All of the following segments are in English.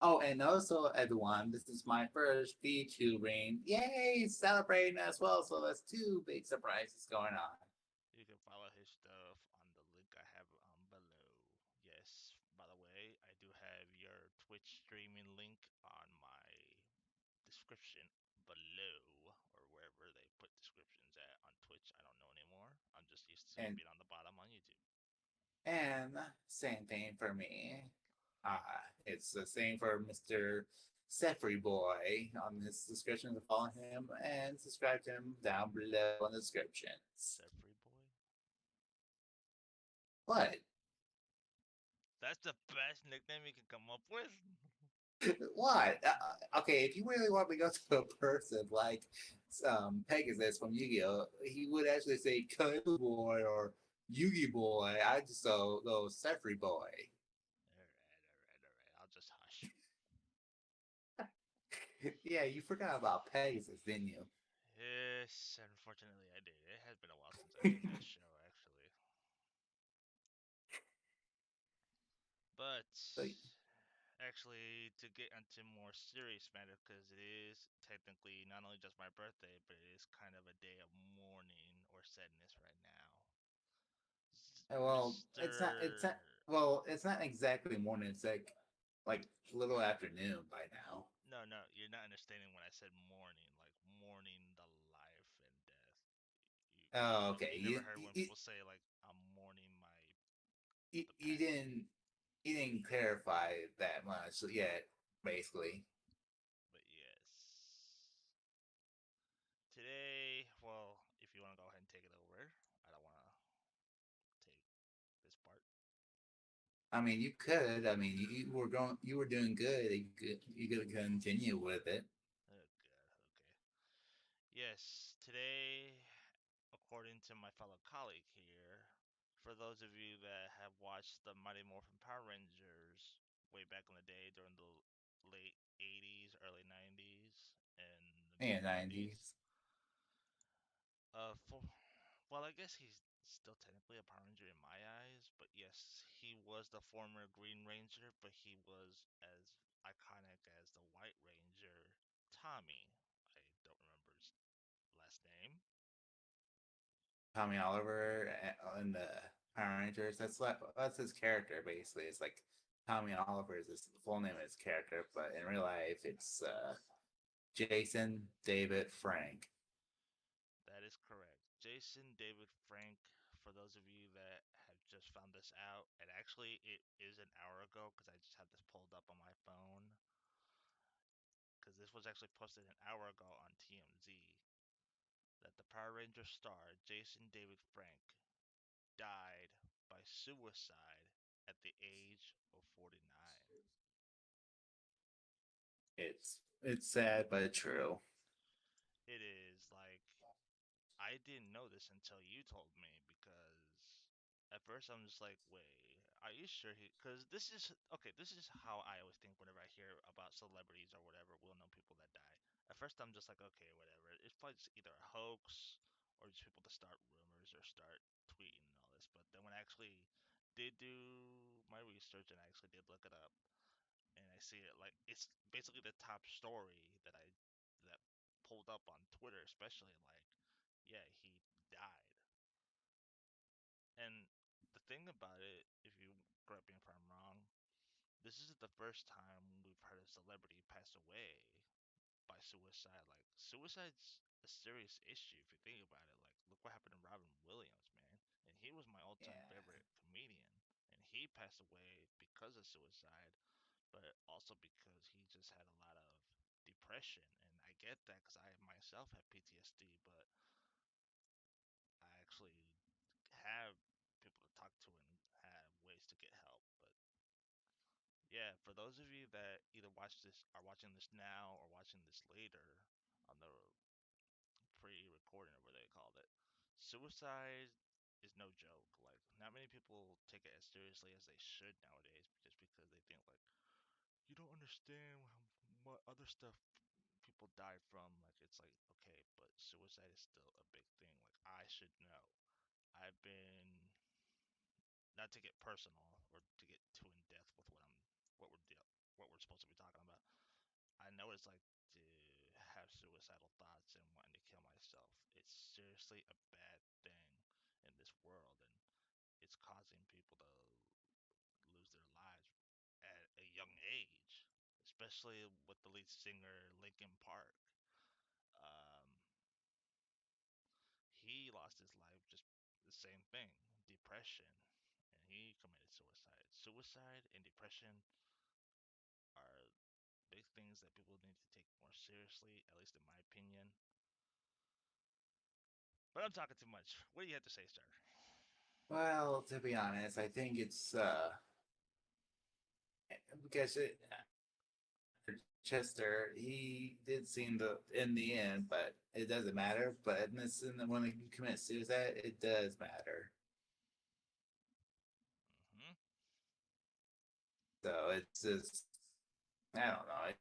Oh, and also everyone, this is my first D2 reign. Yay! Celebrating as well, so there's two big surprises going on. You can follow his stuff on the link I have below. Yes, by the way, I do have your Twitch streaming link on my description below, or wherever they put descriptions at on Twitch. I don't know anymore. I'm just used to it And being on the bottom on YouTube. and same thing for me. Uh, it's the same for Mr. Sefri Boy on his description to follow him and subscribe to him down below in the descriptions. Sefri Boy? What? That's the best nickname you can come up with? What? Okay, if you really want me to go to a person like Pegasus from Yu-Gi-Oh, he would actually say Kaiba Boy or Yugi Boy. I just go Sefri Boy. Alright. I'll just hush. Yeah, you forgot about Pegasus, didn't you? Yes, unfortunately I did. It has been a while since I made that show, actually. But So, actually, to get into more serious matter, because it is technically not only just my birthday, but it is kind of a day of mourning or sadness right now. well, it's not. It's Mr. not. Well, it's not exactly morning. It's like little afternoon by now. No, you're not understanding when I said mourning, like mourning the life and death. Oh, You okay. never heard when people say like I'm mourning my the You passing. didn't clarify that much yet. Basically, But yes, today, well, if you want to go ahead and take it over, I don't want to take this part. I mean, you could. I mean, you were going. You were doing good. You could continue with it. Oh god, okay. Yes, today, according to my fellow colleague here, for those of you that have watched the Mighty Morphin Power Rangers way back in the day during the late 80s, early 90s, and the mid Yeah, 90s, nineties. for well, I guess he's still technically a Power Ranger in my eyes, but yes, he was the former Green Ranger, but he was as iconic as the White Ranger, Tommy. I don't remember his last name. Tommy Oliver in the Power Rangers. That's his character basically. It's like Tommy Oliver is his full name of his character, but in real life, it's Jason David Frank. That is correct. Jason David Frank, for those of you that have just found this out, and actually it is an hour ago because I just have this pulled up on my phone, because this was actually posted an hour ago on TMZ, that the Power Ranger star Jason David Frank died by suicide at the age of 49. It's sad but true. It is like I didn't know this until you told me because at first I'm just like, wait, are you sure he? Because this is okay. This is how I always think whenever I hear about celebrities or whatever, well-known people that die. At first I'm just like, okay, whatever. It's probably just either a hoax or just people to start rumors or start tweeting and all this. But then when I actually did do my research and I actually did look it up and I see it, like it's basically the top story that pulled up on Twitter, especially like, yeah, he died. And the thing about it, if you correct me if I'm wrong, this isn't the first time we've heard a celebrity pass away by suicide. Like suicide's a serious issue if you think about it. Like look what happened to Robin Williams, man. And he was my all-time favorite Yeah, comedian. And he passed away because of suicide, but also because he just had a lot of depression. And I get that because I myself have PTSD, but I actually have people to talk to and have ways to get help. But yeah, for those of you that either watch this are watching this now or watching this later on the pre-recording or whatever they called it, suicide is no joke. Like not many people take it as seriously as they should nowadays, just because they think like you don't understand what other stuff people die from. Like it's like okay, but suicide is still a big thing. Like I should know. I've been not to get personal or to get too in depth with what we're supposed to be talking about. know what it's like to have suicidal thoughts and wanting to kill myself. It's seriously a bad thing in this world, and it's causing people to lose their lives at a young age, especially with the lead singer Linkin Park. Um, he lost his life just the same thing, depression, and he committed suicide. Suicide and depression are big things that people need to take more seriously, at least in my opinion. But I'm talking too much. What do you have to say, sir? Well, to be honest, I think it's because Chester, he did seem to in the end, but it doesn't matter. But in this, when you commit suicide, it does matter. Hmm. So it's just, I don't know.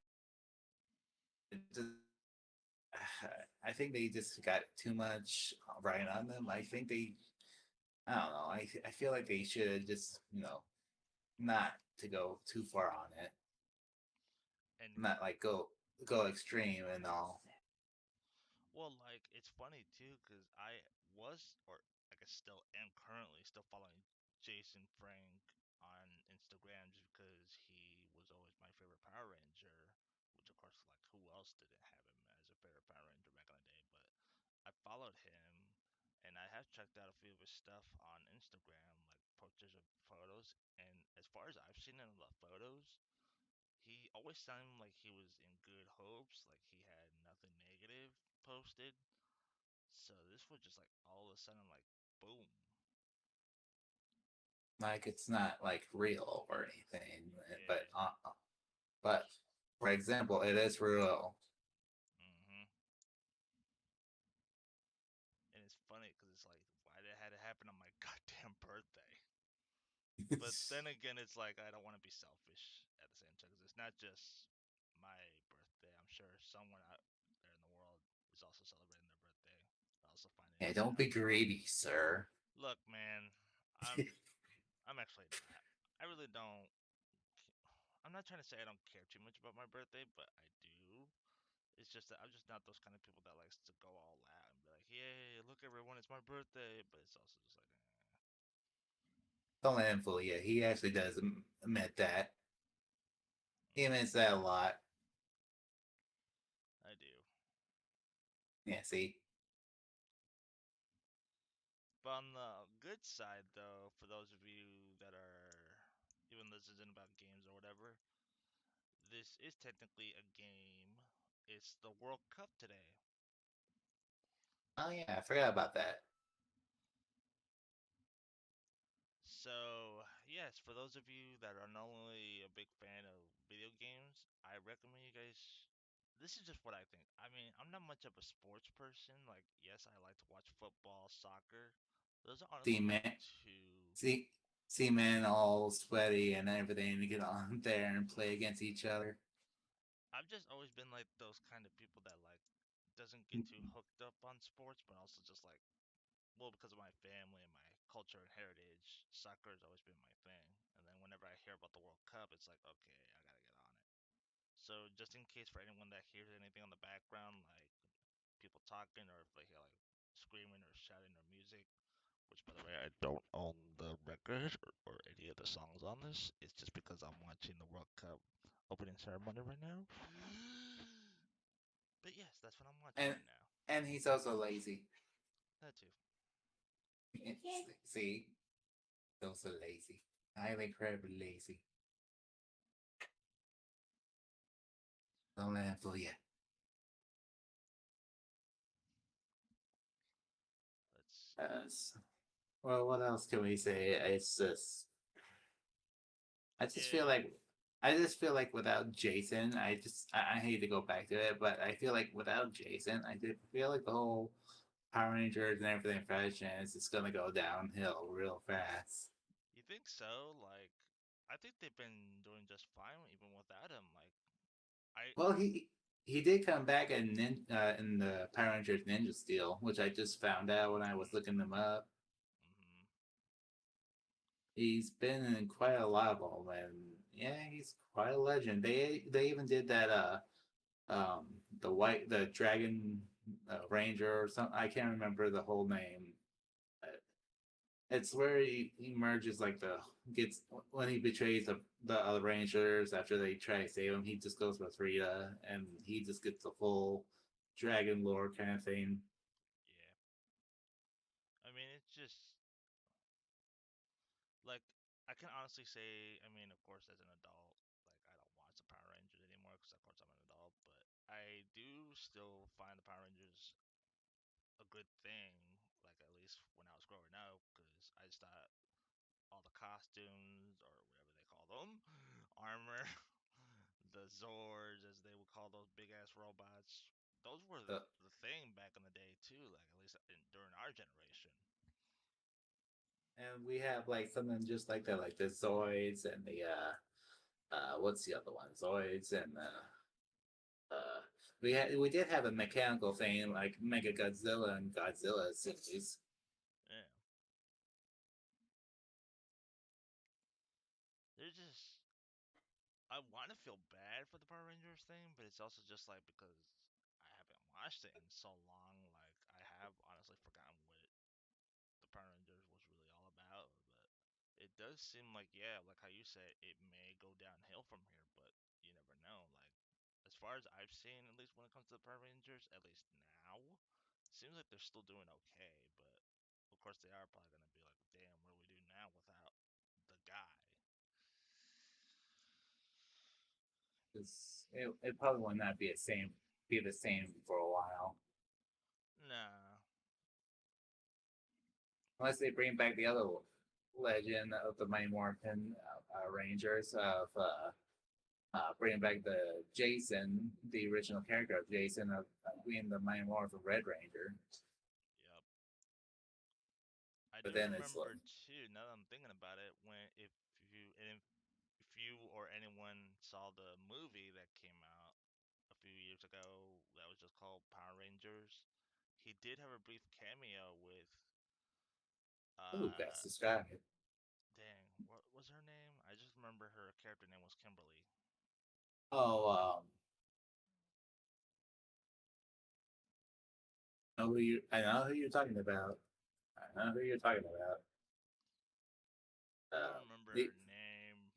It just, I think they just got too much right on them. I don't know. I feel like they should just, not to go too far on it, And not like go extreme and all. well, like it's funny too, cause I was, or I guess still am currently still following Jason Frank on Instagram just because he was always my favorite Power Ranger. Which of course, like who else didn't have him as a favorite Power Ranger back in the day? But I followed him, and I have checked out a few of his stuff on Instagram, like pictures of photos. And as far as I've seen in the photos, he always sounded like he was in good hopes, like he had nothing negative posted. So this was just like all of a sudden, like boom. Like it's not like real or anything, but Yeah. but for example, it is real. Hmm. And it's funny because it's like, why did it had to happen on my goddamn birthday? But then again, it's like I don't want to be selfish at the same time because it's not just my birthday. I'm sure someone out there in the world is also celebrating their birthday. I also find it Yeah, don't sad. be greedy, sir. Look, man, I'm actually not. I really don't. I'm not trying to say I don't care too much about my birthday, but I do. It's just that I'm just not those kind of people that likes to go all out and be like, "Yay, look everyone, it's my birthday." But it's also just like, Don't let him fool you. He actually does admit that. He admits that a lot. I do. Yeah, see. But on the good side, though, for those of you that are, even though this isn't about games or whatever, this is technically a game. It's the World Cup today. Oh yeah, I forgot about that. So, yes, for those of you that are not only a big fan of video games, I recommend you guys. This is just what I think. I mean, I'm not much of a sports person. Like, yes, I like to watch football, soccer. Those are See honestly my man, two. see see men all sweaty and everything to get on there and play against each other. I've just always been like those kind of people that like doesn't get too hooked up on sports, but also just like, well, because of my family and my culture and heritage, soccer has always been my thing. And then whenever I hear about the World Cup, it's like, okay, I gotta get on it. So just in case for anyone that hears anything on the background, like people talking or if they hear like screaming or shouting or music, which by the way I don't own the record or any of the songs on this, it's just because I'm watching the World Cup opening ceremony right now. But yes, that's what I'm watching and right now. and he's also lazy. That too. See, also lazy. Highly incredibly lazy. Don't let him fool you. Let's see. Uh, well, what else can we say? It's just I just feel Yeah, like I just feel like without Jason, I hate to go back to it, but I feel like without Jason, I did feel like the whole Power Rangers and everything franchise is gonna go downhill real fast. you think so? Like, I think they've been doing just fine even without him. Like, I. Well, he did come back in the Power Rangers Ninja Steel, which I just found out when I was Mm-hmm, looking them up. mm-hmm. He's been in quite a lot of them, and yeah, he's quite a legend. They even did that um the dragon ranger or something. I can't remember the whole name. Uh, It's where he merges like the gets when he betrays the other rangers after they try to save him. He just goes with Rita and he just gets the full dragon lore kind of thing. Yeah. I mean, it's just like I can honestly say. I mean, of course, as an adult, like I don't watch the Power Rangers anymore because, of course, I'm an adult. But I do still find the Power Rangers a good thing. Like at least when I was growing up, because I just thought all the costumes or whatever they call them, armor, the Zords as they would call those big ass robots. Those were Uh, the thing back in the day too. Like at least during our generation. and we have like something just like that, like the Zoids and the what's the other one? Zoids and we did have a mechanical thing like Mega Godzilla and Godzilla series. Yeah. They're just I want to feel bad for the Power Rangers thing, but it's also just like because I haven't watched it in so long, like I have honestly forgotten what the Power Rangers was really all about. But it does seem like, yeah, like how you said, it may go downhill from here, but you never know. Like as far as I've seen, at least when it comes to the Power Rangers, at least now, it seems like they're still doing okay. But of course, they are probably gonna be like, damn, what do we do now without the guy? It probably will not be the same for a while Nah. unless they bring back the other legend of the Mighty Morphin Rangers of bringing back the Jason, the original character of Jason of being the Mighty Morphin Red Ranger. Yep. I But do then it's like, remember too. Now that I'm thinking about it, when if you or anyone saw the movie that came out a few years ago that was just called Power Rangers, he did have a brief cameo with oh, that's uh described. dang, what was her name? I just remember her character name was Kimberly. Oh, I know who you're talking about. I know who you're talking about. I don't remember The her name.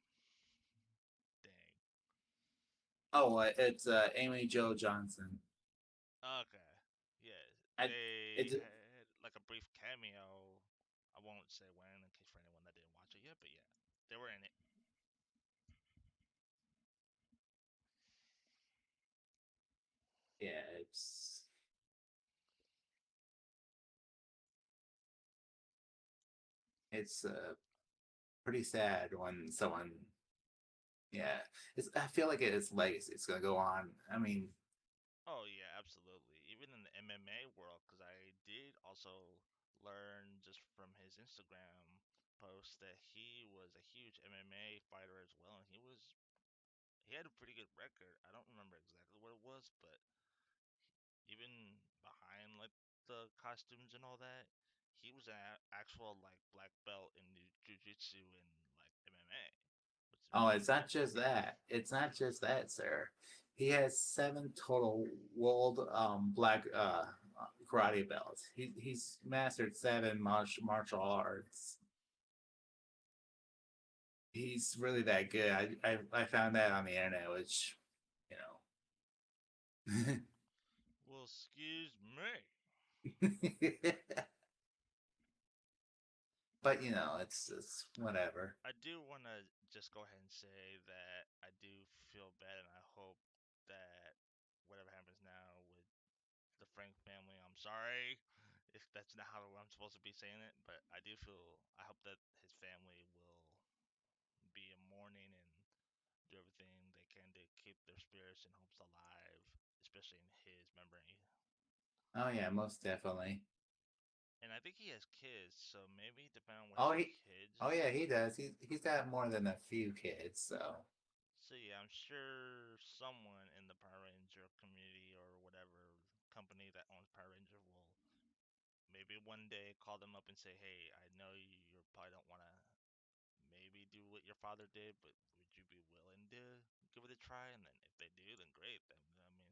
Dang. it's Amy Jo Johnson. Okay. Yeah, I they it had like a brief cameo. I won't say when in case for anyone that didn't watch it yet, but yeah, they were in it. yeah, it's pretty sad when someone yeah I feel like it's legacy. It's gonna go on. I mean, Oh yeah, absolutely. Even in the MMA world, because I did also learn just from his Instagram post that he was a huge MMA fighter as well, and he had a pretty good record. I don't remember exactly what it was, but even behind like the costumes and all that, he was an actual like black belt in the jiu-jitsu and like MMA, which is oh, really it's not cool. just that. It's not just that, sir. He has 7 total world black karate belts. He's mastered 7 martial arts. He's really that good. I found that on the internet, which you Well, excuse me. know. But it's just whatever. I do want to just go ahead and say that I do feel bad, and I hope that whatever happens now with the Frank family, I'm sorry if that's not how I'm supposed to be saying it, but I hope that his family will be in mourning and do everything they can to keep their spirits and hopes alive, especially in his memory. Oh yeah, most definitely. And I think he has kids, so maybe depending on what Oh his he, kids oh do. yeah, he does. He's got more than a few kids, so. So yeah, I'm sure someone in the Power Ranger community or whatever company that owns Power Ranger will maybe one day call them up and say, "Hey, I know you probably don't want to maybe do what your father did, but would you be willing to give it a try?" And then if they do, then great. Then that means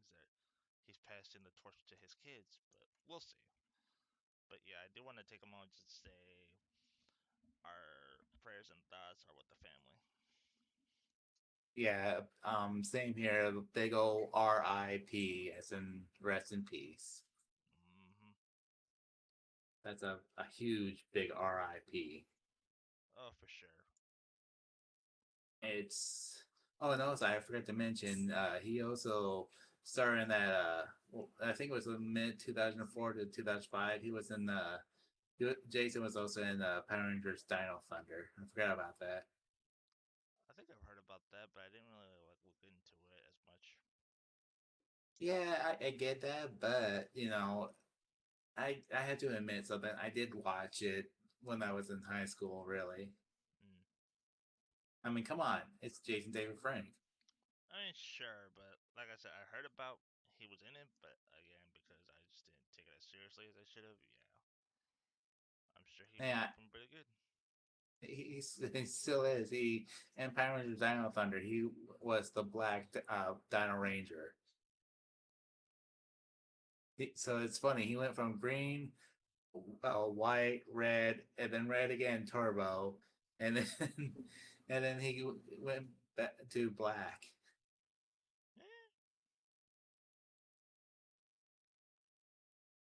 passing the torch to his kids, but we'll see. But yeah, I do want to take a moment to say our prayers and thoughts are with the family. Yeah, same here. Big ol' R.I.P. as in rest in peace. Hmm. That's a huge big R.I.P. Oh, for sure. It's oh no, sorry, I forgot to mention. He also starred in that. I think it was the mid 2004 to 2005. He was in the. Jason was also in Power Rangers Dino Thunder. I forgot about that. I think I've heard about that, but I didn't really like look into it as much. Yeah, I get that, but I had to admit something. I did watch it when I was in high school. Really, Mm. I mean, come on, it's Jason David Frank. I mean, sure, but like I said, I heard about he was in it, but again, because I just didn't take it as seriously as I should have. Yeah, I'm sure he Yeah, performed pretty good. he still is. He in Power Rangers Dino Thunder. He was the Black Dino Ranger. So it's funny. He went from green, white, red, and then red again, turbo, and then and then he went back to black. Eh,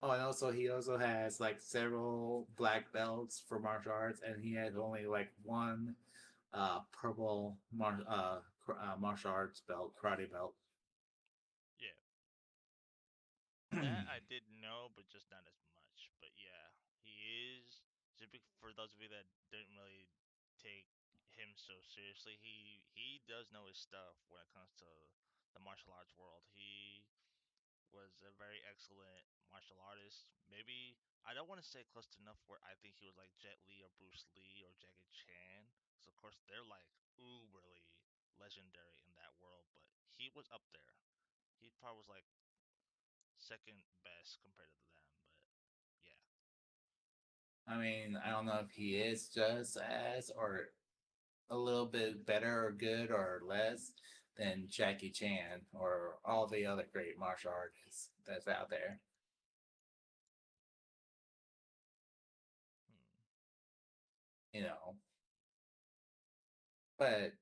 Oh, and also he also has like several black belts for martial arts, and he has only like one purple martial arts belt, karate belt. yeah, that I did know, but just not as much. But yeah, he is. For those of you that didn't really take him so seriously, he does know his stuff when it comes to the martial arts world. He was a very excellent martial artist. Maybe I don't want to say close enough where I think he was like Jet Li or Bruce Lee or Jackie Chan. So of course they're like uberly legendary in that world, but he was up there. He probably was like second best compared to them. But yeah, I mean, I don't know if he is just as or a little bit better or good or less than Jackie Chan or all the other great martial artists that's out there. hmm. You know, but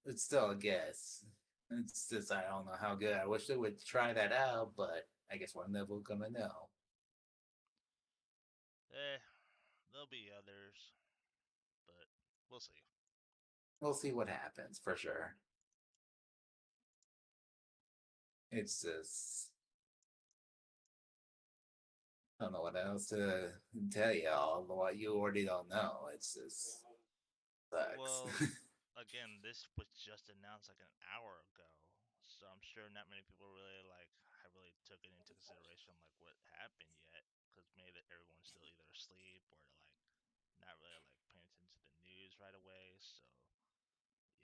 it's still a guess. It's just I don't know how good. I wish they would try that out, but I guess one day we're gonna know. There'll be others, but we'll see. We'll see what happens for sure. It's just I don't know what else to tell y'all. What you already don't know. It's just sucks. Well, again, this was just announced like an hour ago, so I'm sure not many people really like have really took it into consideration like what happened yet, because maybe that everyone's still either asleep or like not really like paying attention to the news right away. So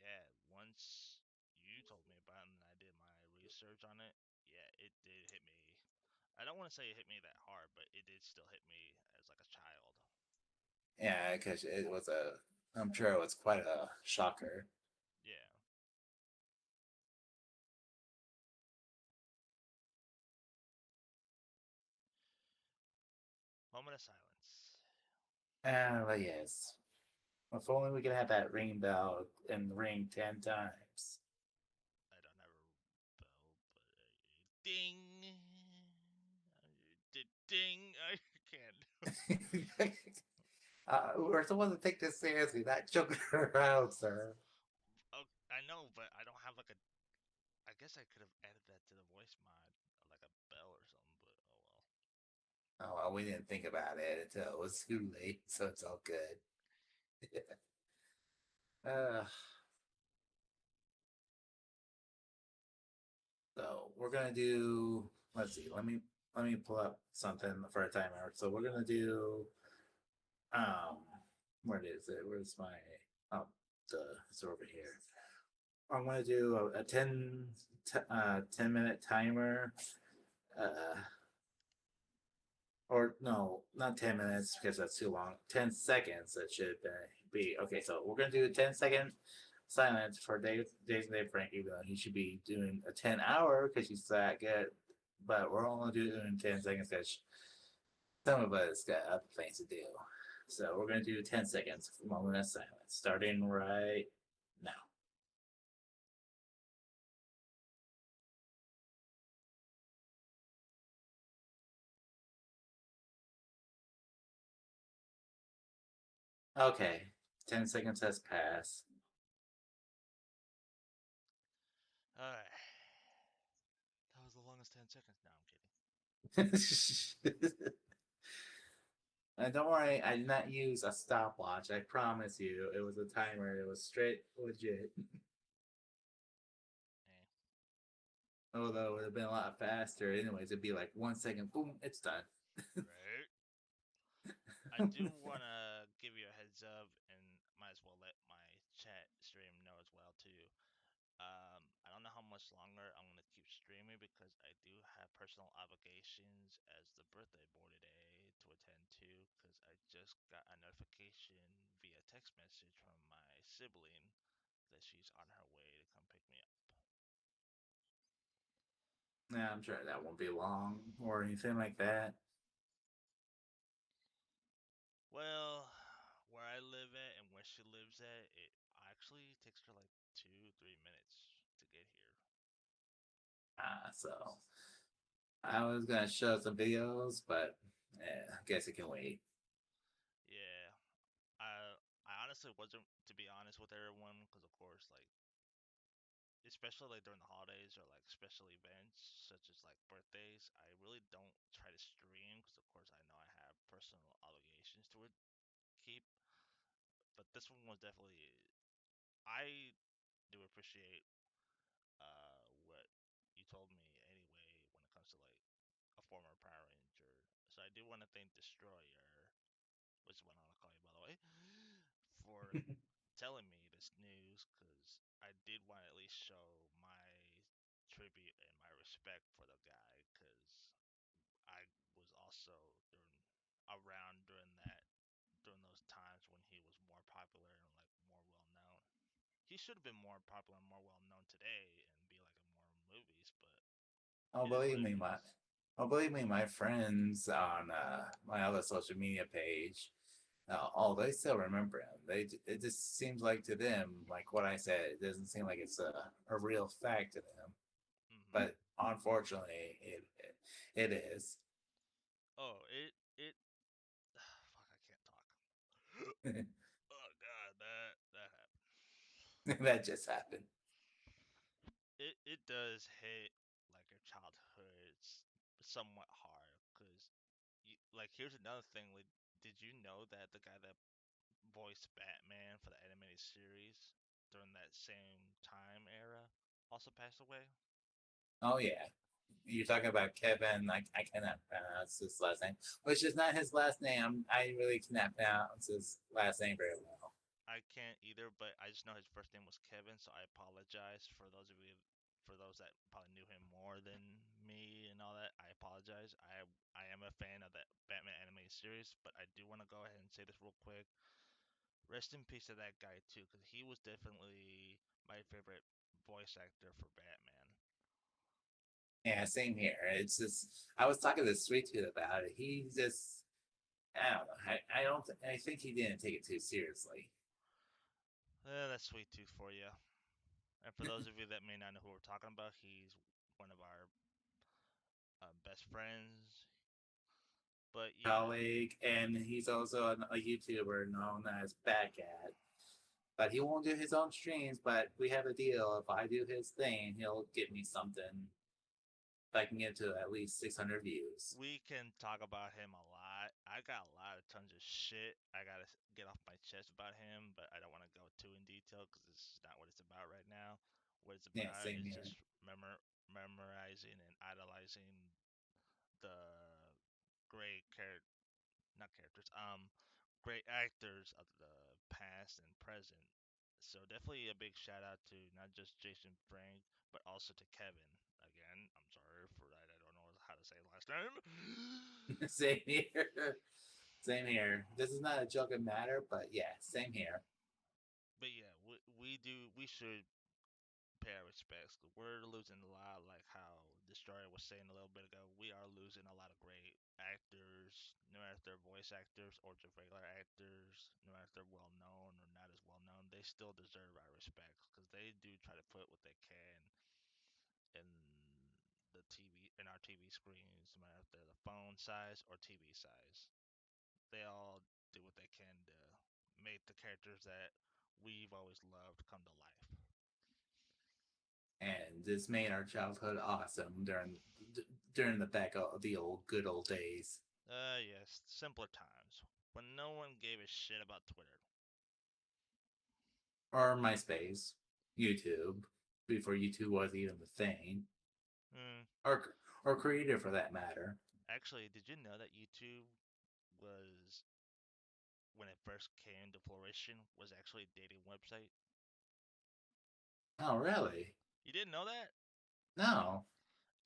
yeah, once you told me about it and I did my research on it, yeah, it did hit me. I don't want to say it hit me that hard, but it did still hit me as like a child. Yeah, because it was a. I'm sure it was quite a shocker. Yeah. Moment of silence. But yes, if only we could have that ring bell and ring 10 times. I don't have a bell, but ding, ding. I can't. We're supposed to take this seriously, not joking around, sir. Oh, I know, but I don't have like a. I guess I could have added that to the voice mod, like a bell or something. But oh well. Oh, well, we didn't think about it until it was too late, so it's all good. uh, so we're gonna do. Let's see. Let me pull up something for a timer. So we're gonna do. Um, where is it? Where's my? Oh, it's over here. I'm gonna do a 10 minute timer. Uh, or no, not 10 minutes because that's too long. 10 seconds. It should be okay. So we're gonna do a 10 second silence for Jason Dave Frank, even though he should be doing a 10 hour because he's that good. but we're only doing 10 seconds because some of us got other things to do. So we're gonna do 10 seconds moment of silence, starting right now. Okay, 10 seconds has passed. All right. That was the longest 10 seconds. No, I'm kidding. And don't worry, I did not use a stopwatch. I promise you, it was a timer. It was straight legit. Eh. Although it would have been a lot faster. Anyways, it'd be like 1 second, boom, it's done. Right. I do want to give you a heads up, and might as well let my chat stream know as well too. I don't know how much longer I'm gonna keep streaming because I do have personal obligations as the birthday boy today to attend to. Because I just got a notification via text message from my sibling that she's on her way to come pick me up. Yeah, I'm sure that won't be long or anything like that. Well, where I live at and where she lives at, it actually takes her like 2, 3 minutes to get here. So I was gonna show some videos, but I guess it can wait. Yeah, I honestly wasn't to be honest with everyone because of course like especially like during the holidays or like special events such as like birthdays, I really don't try to stream because of course I know I have personal obligations to it keep. But this one was definitely I do appreciate what you told me anyway when it comes to like a former Power Ranger. So I do want to thank Destroyer, which is what I want to call you by the way, for telling me this news because I did want to at least show my tribute and my respect for the guy because I was also around during those times when he was more popular and like more well known. He should have been more popular and more well known today and be like in more movies, but Oh, it is what believe it me, is. my friends on my other social media page, oh, they still remember him. It just seems like to them, like what I said, it doesn't seem like it's a real fact to them. Hmm. But unfortunately, it is. Oh, it. Fuck, I can't talk. Oh god, that happened. That just happened. It does hit like your childhood somewhat hard because like here's another thing. Like, did you know that the guy that voiced Batman for the animated series during that same time era also passed away? Oh yeah, you're talking about Kevin. I cannot pronounce his last name, which is not his last name. I really cannot pronounce his last name very well. I can't either, but I just know his first name was Kevin, so I apologize for those of you for those that probably knew him more than me and all that. I apologize. I am a fan of that Batman animated series, but I do want to go ahead and say this real quick. Rest in peace to that guy too, because he was definitely my favorite voice actor for Batman. Yeah, same here. It's just I was talking to Sweet Tooth about it. He just I don't know. I don't. I think he didn't take it too seriously. That's sweet tooth for you. And for those of you that may not know who we're talking about, he's one of our best friends. But yeah, Colleague, and he's also a YouTuber known as Batcat. But he won't do his own streams. But we have a deal. If I do his thing, he'll give me something. If I can get to at least 600 views. we can talk about him a lot. I got a lot of tons of shit I gotta get off my chest about him, but I don't want to go too in detail because this is not what it's about right now. What it's Yeah, about same is here. just memorizing and idolizing the great not characters, great actors of the past and present. So definitely a big shout out to not just Jason Frank, but also to Kevin. Again, I'm sorry for that. I don't know how to say his last name. Same here. Same here. This is not a joking matter, but yeah, same here. But yeah, we should pay our respects. 'Cause we're losing a lot, like how Destroyer was saying a little bit ago, we are losing a lot of great actors, no matter if they're voice actors or just regular actors, no matter if they're well known or not as well known, they still deserve our respect because they do try to put what they can in the TV in our TV screens, no matter if they're the phone size or TV size. They all do what they can to make the characters that we've always loved come to life. And this made our childhood awesome during the back of the old good old days. Yes, simpler times when no one gave a shit about Twitter. Or MySpace, YouTube, before YouTube was even the thing, Hmm. or Creator for that matter. Actually, did you know that YouTube was, when it first came to fruition, was actually a dating website? Oh, really? You didn't know that? No.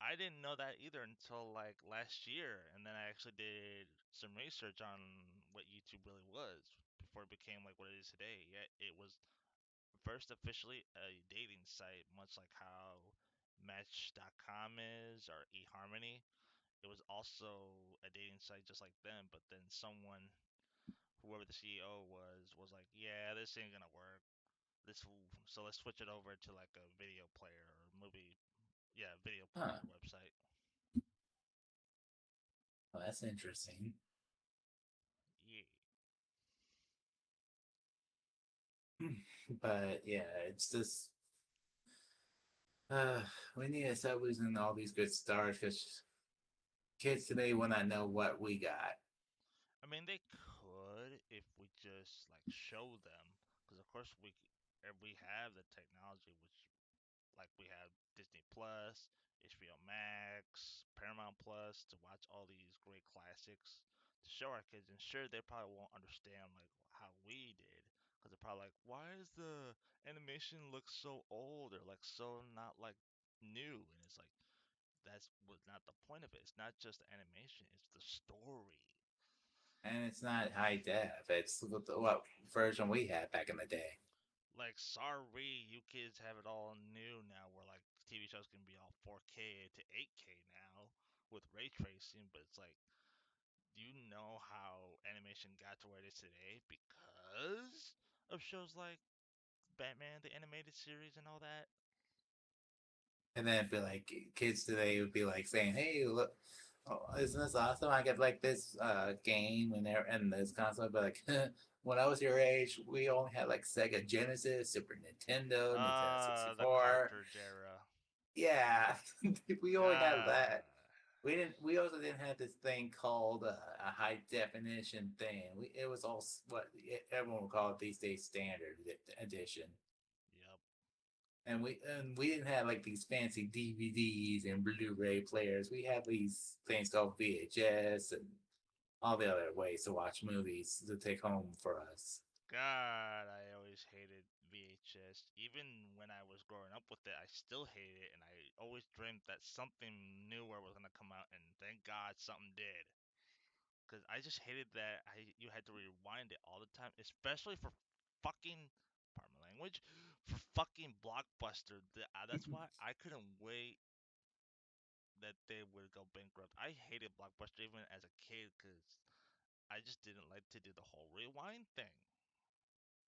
I didn't know that either until like last year, and then I actually did some research on what YouTube really was before it became like what it is today. Yeah, it was first officially a dating site, much like how Match.com is or eHarmony. It was also a dating site just like them, but then someone, whoever the CEO was like, yeah, this ain't gonna work. So let's switch it over to like a video player or movie, yeah, video Huh. player website. Well, that's interesting. Yeah. But yeah, it's just uh, we need to stop losing all these good stars because kids today will not know what we got. I mean, they could if we just like show them, because of course we have the technology, which like we have Disney Plus, HBO Max, Paramount Plus to watch all these great classics to show our kids. And sure, they probably won't understand like how we did, because they're probably like, why is the animation look so old or like so not like new? And it's like that's was not the point of it. It's not just the animation; it's the story. And it's not high def. It's what version we had back in the day. Like, sorry, you kids have it all new now, where like TV shows can be all 4K to 8K now with ray tracing, but it's like, do you know how animation got to where it is today? Because of shows like Batman, the animated series, and all that. And then it'd be like kids today would be like saying, "Hey, look, oh, isn't this awesome? I get like this game and this console." But like, when I was your age, we only had like Sega Genesis, Super Nintendo, Nintendo Ah, the 64. cartridge era. Yeah, we only had that. God. We didn't. We also didn't have this thing called a high definition thing. It was all what everyone would call it these days standard edition. Yep. And we didn't have like these fancy DVDs and Blu-ray players. We had these things called VHS and all the other ways to watch movies to take home for us. God, I always hated VHS. Even when I was growing up with it, I still hated it, and I always dreamt that something newer was gonna come out, and thank God something did. Cause I just hated that you had to rewind it all the time, especially for fucking, pardon my language, for fucking Blockbuster. That's why I couldn't wait that they would go bankrupt. I hated Blockbuster even as a kid, cause I just didn't like to do the whole rewind thing.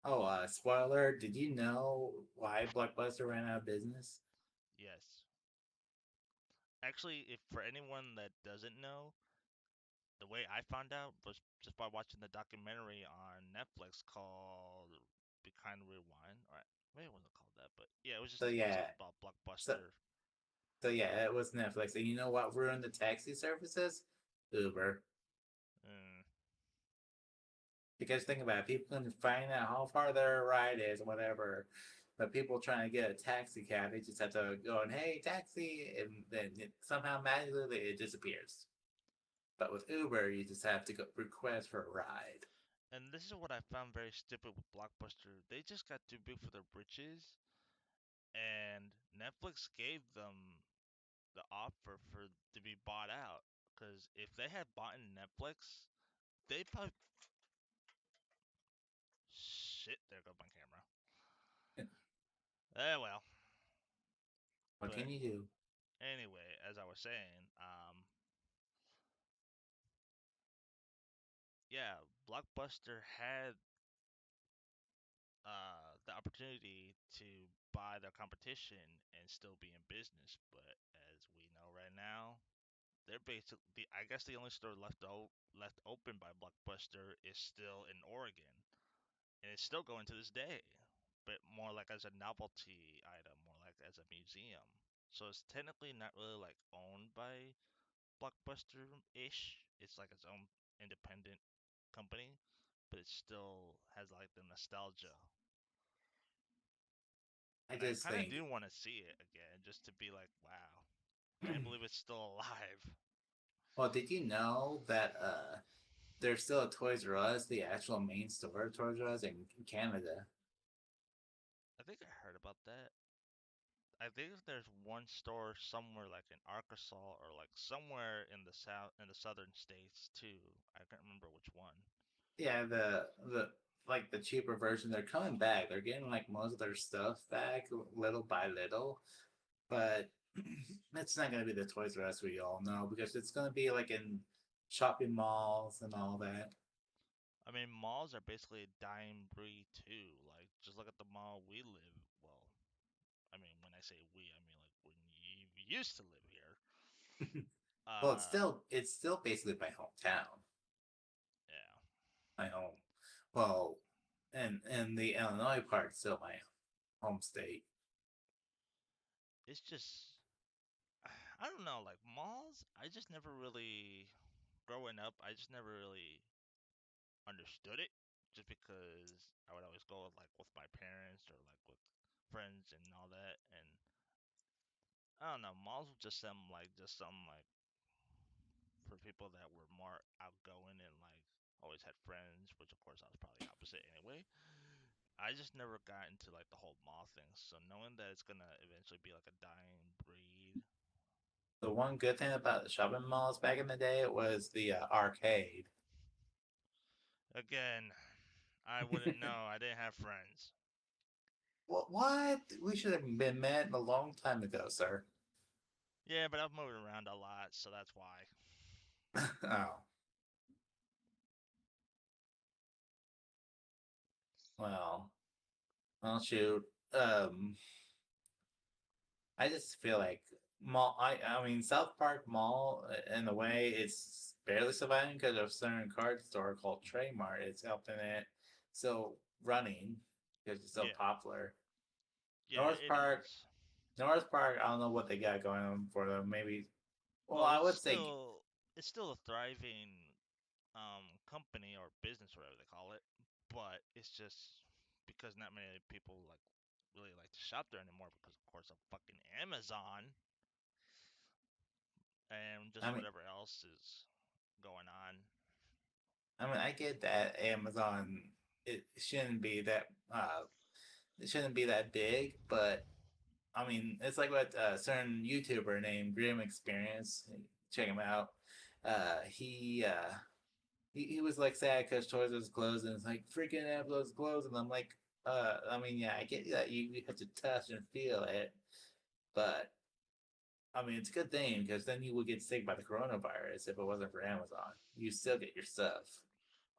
Oh, spoiler! Did you know why Blockbuster ran out of business? Yes. Actually, if for anyone that doesn't know, the way I found out was just by watching the documentary on Netflix called Be Kind Rewind. Or maybe it wasn't called that, but yeah, it was So just yeah, something about so Blockbuster. so yeah, it was Netflix. And you know what ruined the taxi services? Uber. Mm, Because think about it, people can find out how far their ride is, whatever. But people trying to get a taxi cab, they just have to go and hey taxi, and then somehow magically it disappears. But with Uber, you just have to go request for a ride. and this is what I found very stupid with Blockbuster. They just got too big for their britches, and Netflix gave them the offer for to be bought out. Because if they had bought in Netflix, they probably shit. There goes my camera. Well, What but can you do? Anyway, as I was saying, yeah, Blockbuster had the opportunity to buy their competition and still be in business, but as we know right now, they're basically, I guess the only store left open by Blockbuster is still in Oregon, and it's still going to this day, but more like as a novelty item, more like as a museum. So it's technically not really like owned by Blockbuster-ish. It's like its own independent company, but it still has like the nostalgia. I And I just kind of think, do want to see it again, just to be like, wow, can't believe it's still alive. well, did you know that there's still a Toys R Us, the actual main store of Toys R Us in Canada? I think I heard about that. I think there's one store somewhere like in Arkansas or like somewhere in the southern states too. I can't remember which one. Yeah, the like the cheaper version, they're coming back. They're getting like most of their stuff back little by little, but it's not gonna be the Toys R Us we all know because it's gonna be like in shopping malls and all that. I mean, malls are basically a dying breed too. Like, just look at the mall we live. Well, I mean, when I say we, I mean like when you used to live here. Well, it's Uh, still it's still basically my hometown, yeah. my home. Well, and the Illinois part's still my home state. It's just, I don't know, like malls. I just never really, growing up, I just never really understood it. Just because I would always go with my parents or like with friends and all that, and I don't know, malls were just some like for people that were more outgoing and like always had friends, which of course I was probably opposite anyway. I just never got into like the whole mall thing. So knowing that it's gonna eventually be like a dying breed, The one good thing about the shopping malls back in the day was the arcade. again, I wouldn't know. I didn't have friends. What? We should have been met a long time ago, sir. Yeah, but I've moved around a lot, so that's why. Oh, well. Well, shoot. Um, I just feel like mall. I mean, South Park Mall, in a way, it's barely surviving because of a certain card store called Trademark. It's helping it still running because it's so Yeah, popular. yeah, North it Park, is. North Park. I don't know what they got going on for them. Maybe. Well, Well, I would say it's still a thriving company or business, whatever they call it. But it's just because not many people like really like to shop there anymore because of course of fucking Amazon and just I mean, whatever else is going on. I get that Amazon. It shouldn't be that. It shouldn't be that big, but I mean, it's like what a certain YouTuber named Grim Experience. Check him out. He was like sad because Toys was closed, and it's like freaking Apple's closed, and I'm like, I mean, yeah, I get that you have to touch and feel it, but I mean, it's a good thing because then you would get sick by the coronavirus if it wasn't for Amazon. You still get your stuff.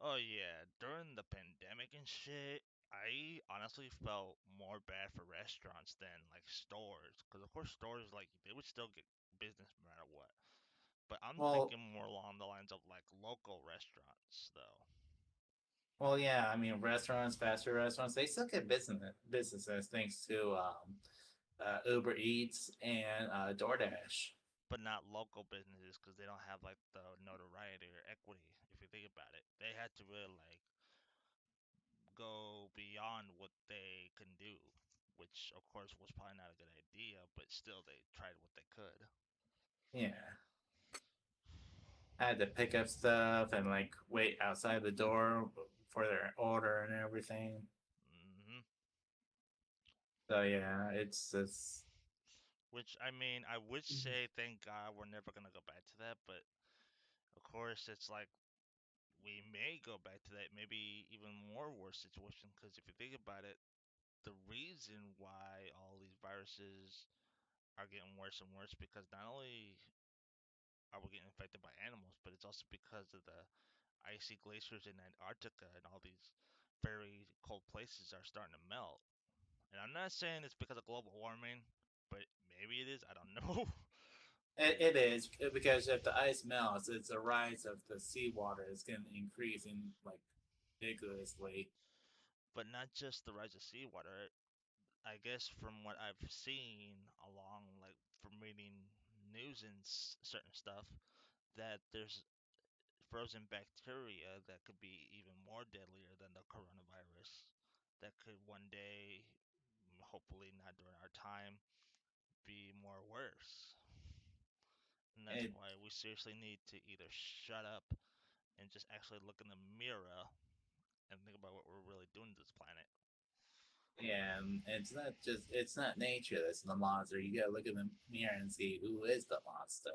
Oh yeah, during the pandemic and shit, I honestly felt more bad for restaurants than like stores, because of course stores like they would still get business no matter what. But I'm Well, thinking more along the lines of like local restaurants though. well, yeah. I mean, restaurants, fast food restaurants, they still get businesses thanks to Uber Eats and DoorDash. But not local businesses because they don't have like the notoriety or equity. If you think about it, they had to really like go beyond what they can do, which of course was probably not a good idea. But still, they tried what they could. Yeah, I had to pick up stuff and like wait outside the door for their order and everything. hmm So yeah, it's just Which I mean, I would say thank God we're never gonna go back to that. But of course, it's like we may go back to that, maybe even more worse situation. Because if you think about it, the reason why all these viruses are getting worse and worse because not only are we getting infected by animals, but it's also because of the icy glaciers in Antarctica and all these very cold places are starting to melt. And I'm not saying it's because of global warming, but maybe it is. I don't know. But It is because if the ice melts, it's a rise of the seawater is going to increase in like ridiculously. not just the rise of seawater. I guess from what I've seen along, like from reading news and certain stuff, that there's frozen bacteria that could be even more deadlier than the coronavirus. That could one day, hopefully not during our time, be more worse. And that's It why we seriously need to either shut up and just actually look in the mirror and think about what we're really doing to this planet. and it's not nature that's the monster. You gotta look in the mirror and see who is the monster.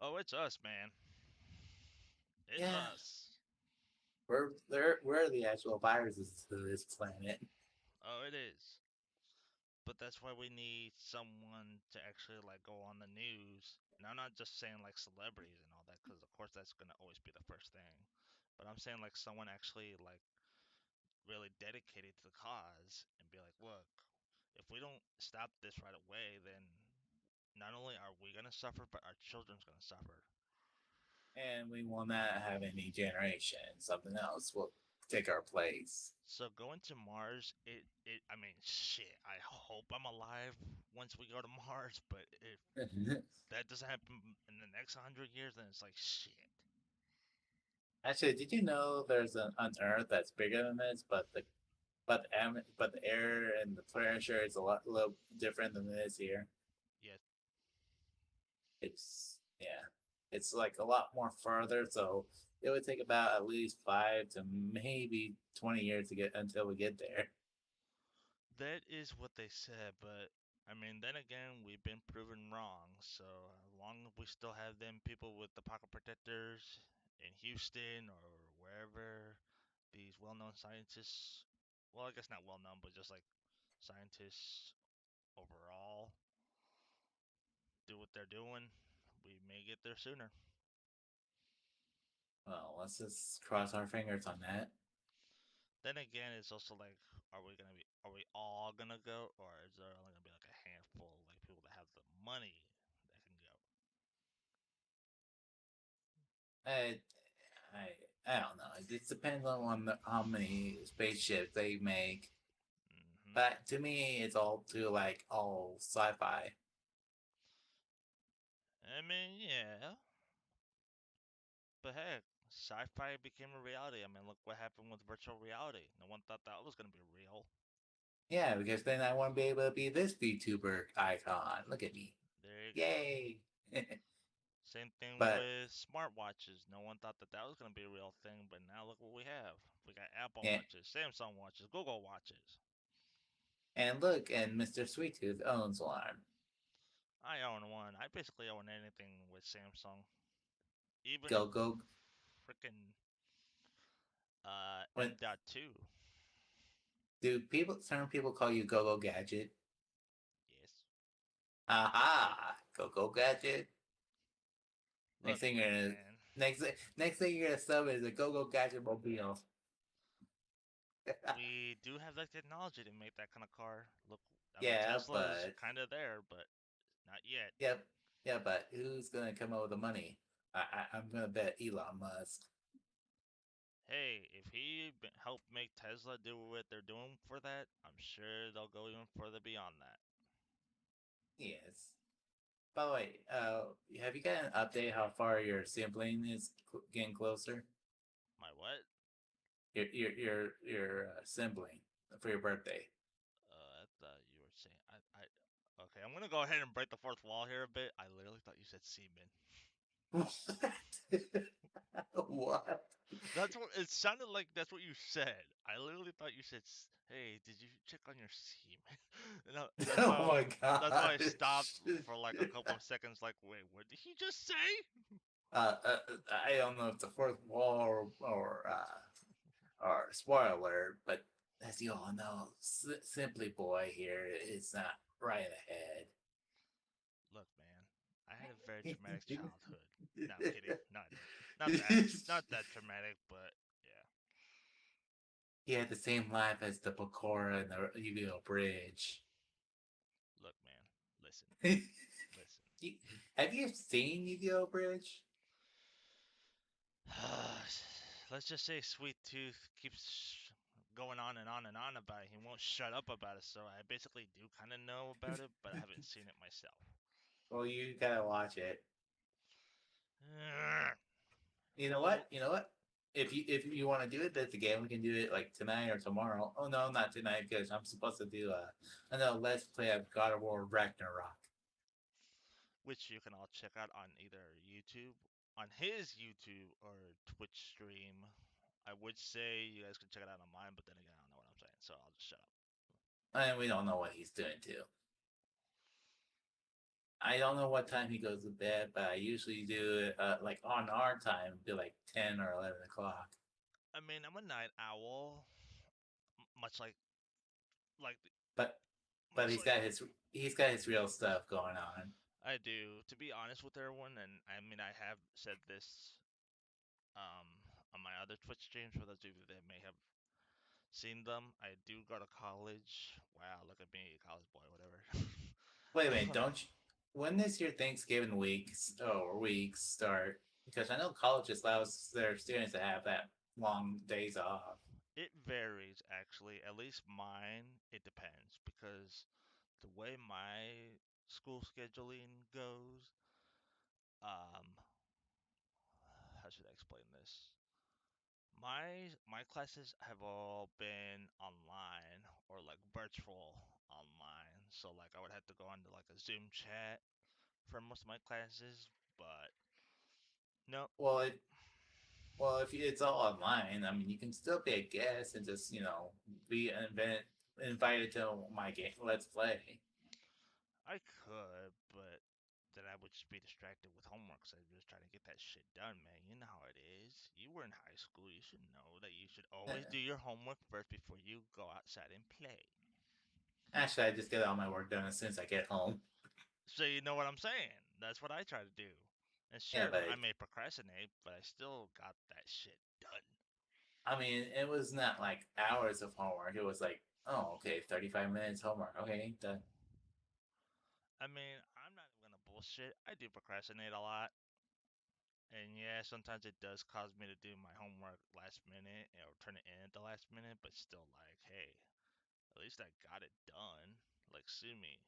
Oh, it's us, man. It's Yeah, us. we're the actual viruses to this planet. Oh, it is. But that's why we need someone to actually like go on the news. And I'm not just saying like celebrities and all that, because of course that's gonna always be the first thing. But I'm saying like someone actually like really dedicated to the cause and be like, look, if we don't stop this right away, then not only are we gonna suffer, but our children's gonna suffer. And we will not have any generation. Something else will take our place. So going to Mars, I mean, shit. I hope I'm alive once we go to Mars, but if that doesn't happen in the next 100 years, then it's like shit. Actually, did you know there's an Earth that's bigger than this, but the air and the pressure is a little different than it is here. Yeah, Yeah, it's like a lot more further. So it would take about at least 5 to maybe 20 years to get until we get there. that is what they said, but I mean, then again, we've been proven wrong. So as long as we still have them people with the pocket protectors in Houston or wherever, these well-known scientists, well, I guess not well-known, but just like scientists overall do what they're doing, we may get there sooner. Well, let's just cross our fingers on that. Then again, it's also like, are we all gonna go, or is there only gonna be like a handful, like people that have the money that can go? I, I don't know. It just depends on how many spaceships they make. Hmm. But to me, it's all too like all sci-fi. I mean, yeah, but heck, sci-fi became a reality. I mean, look what happened with virtual reality. No one thought that was gonna be real. Yeah, because then I want to be able to be this VTuber icon. Look at me. There you go. Yay. Same thing but with smartwatches. No one thought that that was gonna be a real thing, but now look what we have. We got Apple yeah, watches, Samsung watches, Google watches. and look, and Mr. Sweet Tooth owns one. I own one. I basically own anything with Samsung, even Go go. freaking When M.2. do certain people call you Go Go Gadget? Yes. Aha, Go Go Gadget. Next Look, thing you're gonna man. next thing you're gonna sub is a Go Go Gadget mobile. We do have the technology to make that kind of car. Look, I mean, yeah, Tesla's but kind of there, but not yet. yep, yeah, but who's gonna come up with the money? I'm gonna bet Elon Musk. Hey, if he helped make Tesla do what they're doing for that, I'm sure they'll go even further beyond that. Yes. By the way, have you got an update how far your sibling is getting closer? My what? Your sibling for your birthday. I thought you were saying Okay, I'm gonna go ahead and break the fourth wall here a bit. I literally thought you said semen. What? What? That's what it sounded like. That's what you said. I literally thought you said, "Hey, did you check on your semen?" That's Oh why. my That's why I stopped gosh. for like a couple of seconds. Like, wait, what did he just say? I don't know if it's a fourth wall or spoiler alert, but as you all know, Simply Boy here is not right ahead. Look, man, I had a very traumatic childhood. No, I'm kidding. No, I didn't. Not that traumatic, but yeah. He had the same life as the Bakura and the Yu-Gi-Oh Bridge. Look, man, listen, You- listen. Have you seen Yu-Gi-Oh Bridge? Let's just say Sweet Tooth keeps going on and on and on about it. He won't shut up about it, so I basically do kind of know about it, but I haven't seen it myself. Well, you gotta watch it. You know what? Well, You know what? If you want to do it, that's again we can do it like tonight or tomorrow. Oh no, not tonight because I'm supposed to do let's play of God of War Ragnarok. which you can all check out on either YouTube, on his YouTube or Twitch stream. I would say you guys can check it out on mine, but then again, I don't know what I'm saying, so I'll just shut up. And we don't know what he's doing too. I don't know what time he goes to bed, but I usually do it like on our time, be like 10 or 11 o'clock. I mean, I'm a night owl, much like But but much like he's got his real stuff going on. I do. To be honest with everyone, and I mean, I have said this um on my other Twitch streams for those of you that may have seen them. I do go to college. Wow, look at me, college boy, whatever. Wait a minute, don't you? When does your Thanksgiving weeks start? Because I know colleges allows their students to have that long days off. It varies actually. At least mine, it depends because the way my school scheduling goes, um, how should I explain this? My classes have all been online or like virtual online. So like I would have to go onto like a Zoom chat for most of my classes, but no. Well, if it's all online, I mean, you can still be a guest and just be invited to my game. Let's play. I could, but then I would just be distracted with homework. So I'm just trying to get that shit done, man. You know how it is. You were in high school. You should know that you should always do your homework first before you go outside and play. Actually, I just get all my work done as soon as I get home. So you know what I'm saying. That's what I try to do. And Yeah, sure, but I may procrastinate, but I still got that shit done. I mean, it was not like hours of homework. It was like, oh, okay, 35 minutes homework. Okay, done. I mean, I'm not even gonna bullshit. I do procrastinate a lot. And yeah, sometimes it does cause me to do my homework last minute or turn it in at the last minute, but still, like, hey, at least I got it done. Like, sue me.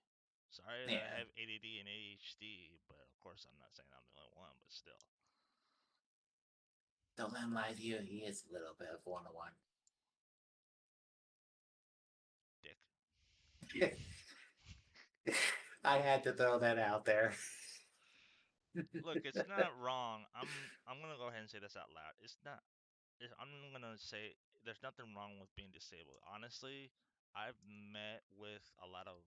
Sorry that I Yeah, have ADD and ADHD, but of course, I'm not saying I'm the only one, but still. don't let him lie to you. He is a little bit of 101. Dick. I had to throw that out there. Look, it's not wrong. I'm gonna go ahead and say this out loud. It's not. I'm gonna say there's nothing wrong with being disabled. Honestly, I've met with a lot of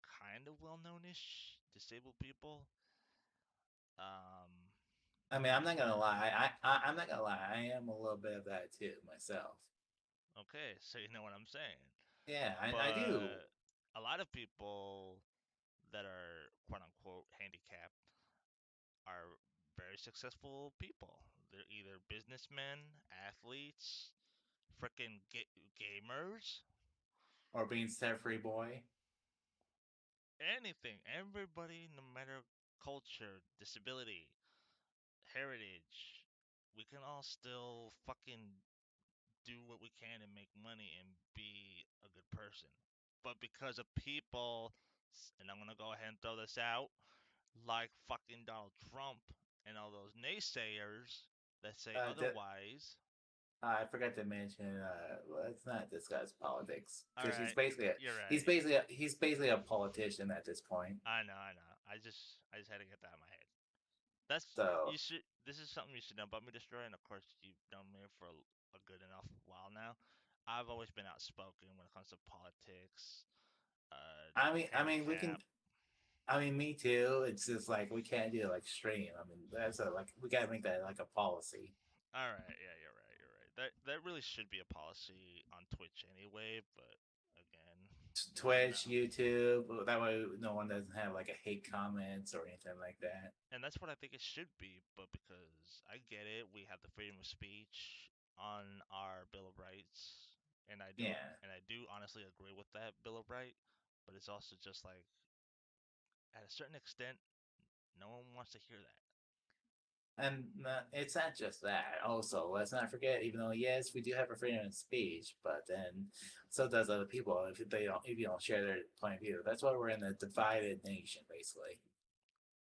kind of well-known-ish disabled people. Um, I mean, I'm not gonna lie. I'm not gonna lie. I am a little bit of that too myself. okay, so you know what I'm saying. Yeah, I do. But a lot of people that are quote unquote handicapped are very successful people. They're either businessmen, athletes, freaking gamers, Or being set free boy. anything. Everybody, no matter culture, disability, heritage, we can all still fucking do what we can and make money and be a good person. But because of people, and I'm gonna go ahead and throw this out, like fucking Donald Trump and all those naysayers that say D- otherwise. I forgot to mention. Let's not discuss politics All because right, you're right. he's basically a politician at this point. I know, I know. I just had to get that out of my head. That's So you should. This is something you should know about me, Destroy. And of course, you've known me for a good enough while now. I've always been outspoken when it comes to politics, we can. handicap. I mean, me too. It's just like we can't do it like stream. I mean, that's we gotta make that like a policy. All right, yeah, you're right, you're right. That really should be a policy on Twitch anyway, but again. Twitch, No. YouTube. That way, no one doesn't have like a hate comments or anything like that. And that's what I think it should be, but because I get it, we have the freedom of speech on our Bill of Rights, and Yeah, I do honestly agree with that Bill of Right, but it's also just like at a certain extent, no one wants to hear that. and it's not just that. Also, let's not forget, even though yes, we do have a freedom of speech, but then so does other people. If you don't share their point of view, that's why we're in a divided nation, basically.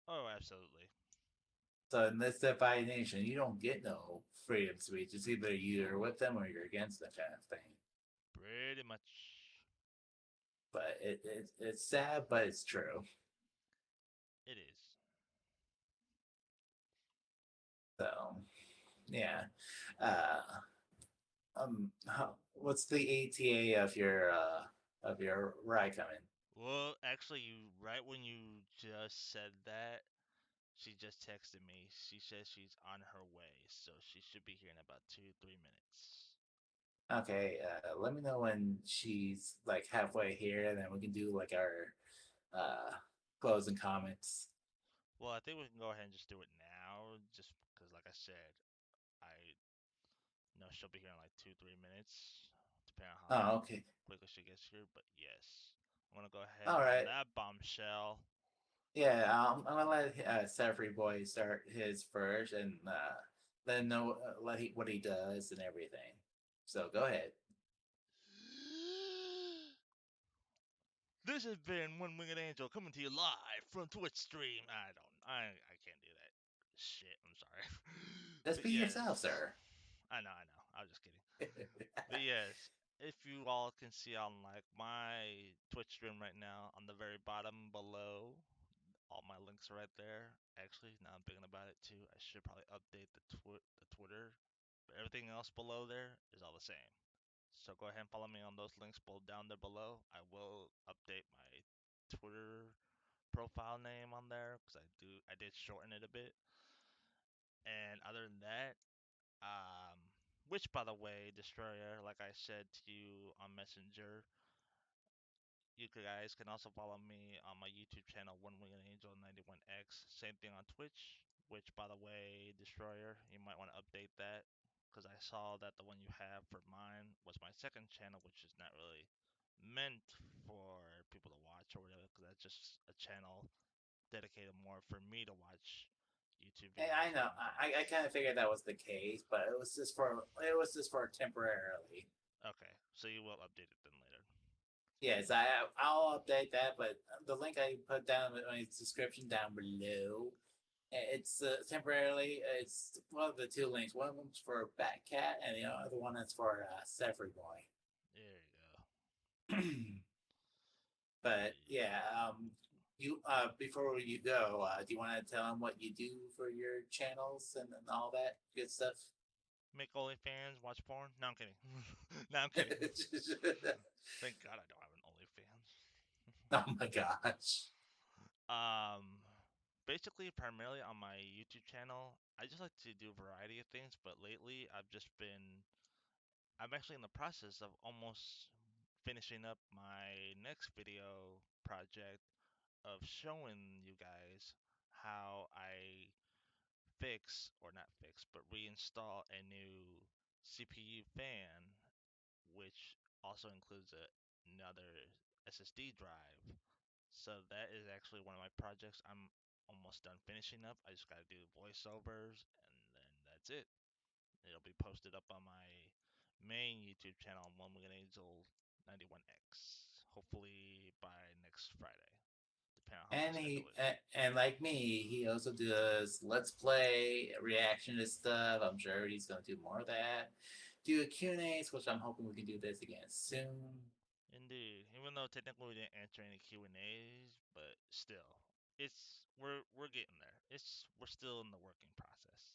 Oh, absolutely. So in this divided nation, you don't get no freedom of speech. It's either you're with them or you're against them, kind of thing. Pretty much. But it's sad, but it's true. It is. So yeah. Uh, what's the ATA of your ride coming? Well, actually, you right when you just said that, she just texted me. She says she's on her way, so she should be here in about 2, 3 minutes. Okay, let me know when she's like halfway here, and then we can do like our closing comments. Well, I think we can go ahead and just do it now, just because, like I said, I know she'll be here in like 2, 3 minutes, depending on how Oh, okay. quickly she gets here. But yes, I'm gonna go ahead All on right. that bombshell. Yeah, I'm gonna let Sefri Boy start his first, and then know let he what he does and everything. So go ahead. This has been One Winged Angel coming to you live from Twitch stream. I can't do that. Shit, I'm sorry. Just But be yes, yourself, sir. I know. I was just kidding. But yes, if you all can see on like my Twitch stream right now, on the very bottom below, all my links are right there. Actually, now I'm thinking about it too, I should probably update the Twitter. But everything else below there is all the same. So go ahead and follow me on those links both down there below. I will update my Twitter profile name on there because I did shorten it a bit. And other than that, which by the way, Destroyer, like I said to you on Messenger, you guys can also follow me on my YouTube channel, One Winged Angel 91X. Same thing on Twitch, which by the way, Destroyer, you might want to update that because I saw that the one you have for mine was my second channel, which is not really meant for people to watch or whatever, because that's just a channel dedicated more for me to watch YouTube I videos know. and I things. kind of figured that was the case, but it was just for temporarily. Okay, so you will update it then later. Yes, I'll update that, but the link I put down in my description down below, it's temporarily. It's one of the two links. One of them's for Batcat, and the other one is for Sefri Boy. There you go. But Yeah. yeah, you before you go, do you want to tell them what you do for your channels and all that good stuff? Make OnlyFans, watch porn? No, I'm kidding. No, I'm kidding. Thank God I don't have an OnlyFans. Oh my gosh. um, basically, primarily on my YouTube channel, I just like to do a variety of things. But lately, I'm actually in the process of almost finishing up my next video project of showing you guys how I fix, or not fix, but reinstall a new CPU fan, which also includes another SSD drive. So that is actually one of my projects. I'm almost done finishing up. I just got to do voiceovers, and then that's it. It'll be posted up on my main YouTube channel, One Winged Angel 91X. Hopefully by next Friday, depending on how my And schedule he is. and like me, he also does let's play reaction to stuff. I'm sure he's gonna do more of that. Do a Q&As, which I'm hoping we can do this again soon. Indeed, even though technically we didn't answer any Q&As, but still, we're getting there. We're still in the working process.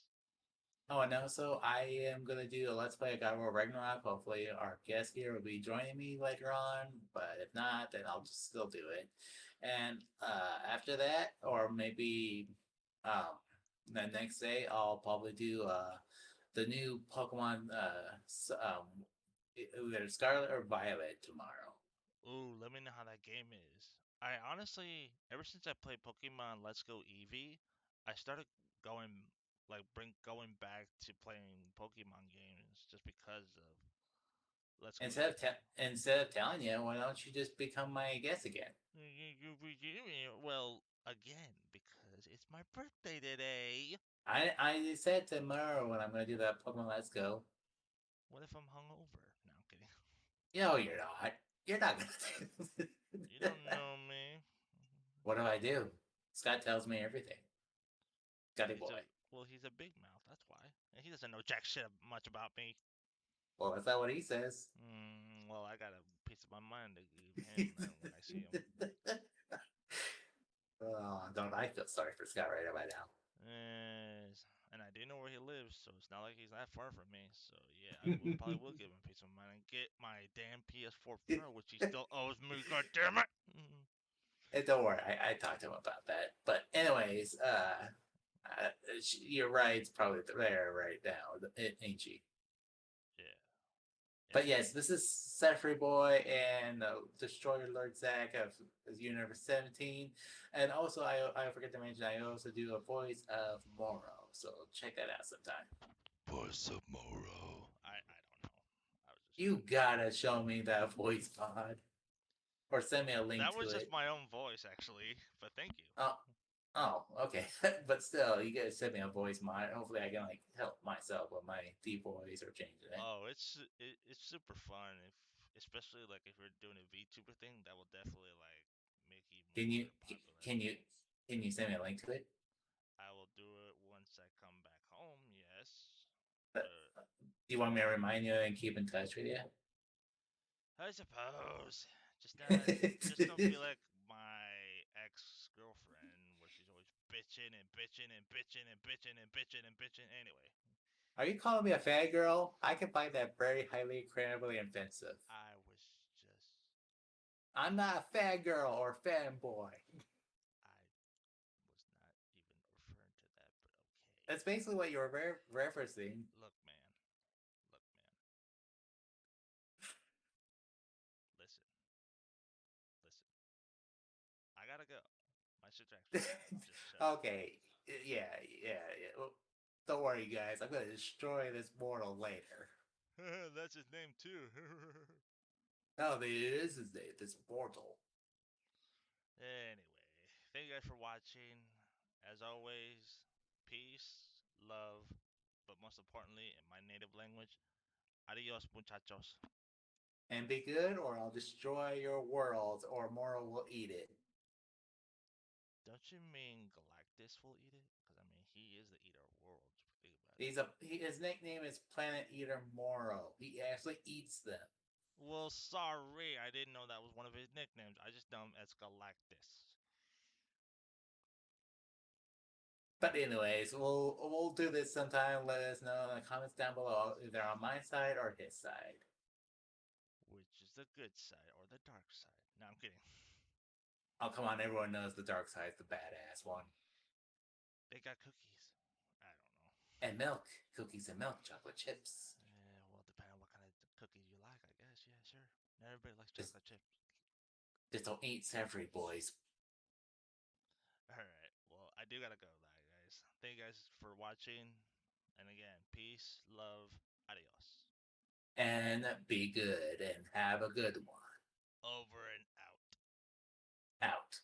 Oh, and also I am gonna do a Let's Play of God of War Ragnarok. Hopefully, our guest here will be joining me later on. But if not, then I'll just still do it. And after that, or maybe um, the next day, I'll probably do the new Pokemon either Scarlet or Violet tomorrow. Ooh, let me know how that game is. I honestly, ever since I played Pokemon Let's Go Eevee, I started going going back to playing Pokemon games just because of Let's Go Eevee. Instead of telling you, why don't you just become my guest again? Well, again, because it's my birthday today. I said tomorrow when I'm gonna do that Pokemon Let's Go. What if I'm hungover? No, I'm kidding. No, you're not. You're not gonna do. You don't know me. What do I do? Scott tells me everything. Scotty He's a boy. well, he's a big mouth. That's why, and he doesn't know jack shit much about me. Well, that's not what he says. Well, I got a piece of my mind to give him when I see him. Oh, don't I feel sorry for Scott right about now? And I do know where he lives, so it's not like he's that far from me. So yeah, I probably will give him a piece of mind and get my damn PS4 Pro, which he still owes me. God damn it! And don't worry, I talked to him about that. But anyways, you're right. It's probably there right now, ain't she? Yeah, But yeah. yes, this is Sefri Boy and Destroyer Lord Zack of Universe 17. And also, I forget to mention, I also do a voice of Moro. So check that out sometime. Voice of Moro. I don't know. I was just You gotta show me that voice pod or send me a that link to was just it. my own voice actually, but thank you. Oh, oh, okay. But still, you gotta send me a voice mod. Hopefully, I can like help myself with my deep voice or changing it. Oh, it's super fun if especially like if you're doing a VTuber thing, that will definitely like make you Can you more popular. can you can you send me a link to it? I will do it once I come back home, yes. Uh, But Do you want me to remind you and keep in touch with you? I suppose just don't be like my ex girlfriend where she's always bitching and bitching and bitching and bitching and bitching and bitching. Anyway, Are you calling me a fangirl? I can find that very highly incredibly offensive. I was just I'm not a fangirl or fanboy. I was not even referring to that, but okay. That's basically what you were referencing. Look, man. Look, man. Listen. Listen. I gotta go. My shit's actually just shut off. Okay, yeah. Well, don't worry, guys. I'm gonna destroy this mortal later. That's his name too. No, it is his name. This mortal. Anyway, thank you guys for watching. As always, peace, love, but most importantly, in my native language, adios, muchachos. And be good, or I'll destroy your world, or Moro will eat it. Don't you mean Galactus will eat it? Because I mean, he is the eater of worlds. If you think about it. His nickname is Planet Eater Moro. He actually eats them. Well, sorry, I didn't know that was one of his nicknames. I just know him as Galactus. But anyways, we'll do this sometime. Let us know in the comments down below, either on my side or his side. Which is the good side or the dark side? No, I'm kidding. Oh, come on, everyone knows the dark side's the badass one. They got cookies. I don't know. And milk, cookies and milk, chocolate chips. Yeah, well, depending on what kind of cookies you like, I guess. Yeah, sure. Not everybody likes Just chocolate chips. just don't eat savory, boys. All right. Well, I do gotta go, guys. Thank you guys for watching. And again, peace, love, adios. And be good and have a good one. Over and out. Out.